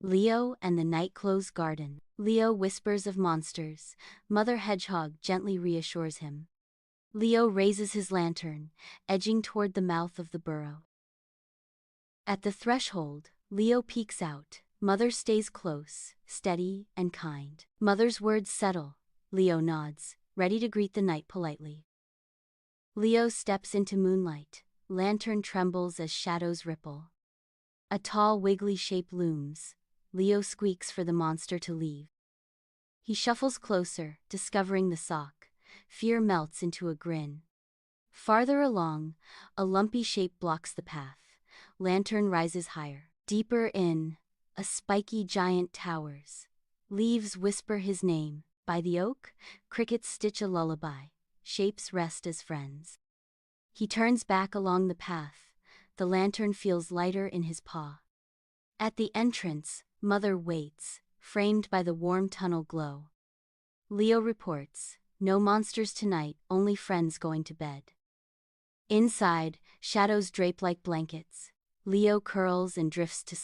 Leo and the Nightclothes Garden. Leo whispers of monsters. Mother Hedgehog gently reassures him. Leo raises his lantern, edging toward the mouth of the burrow. At the threshold, Leo peeks out. Mother stays close, steady and kind. Mother's words settle. Leo nods, ready to greet the night politely. Leo steps into moonlight. Lantern trembles as shadows ripple. A tall, wiggly shape looms. Leo squeaks for the monster to leave. He shuffles closer, discovering the sock. Fear melts into a grin. Farther along, a lumpy shape blocks the path. Lantern rises higher. Deeper in, a spiky giant towers. Leaves whisper his name. By the oak, crickets stitch a lullaby. Shapes rest as friends. He turns back along the path. The lantern feels lighter in his paw. At the entrance, Mother waits, framed by the warm tunnel glow. Leo reports, "No monsters tonight, only friends going to bed." Inside, shadows drape like blankets. Leo curls and drifts to sleep.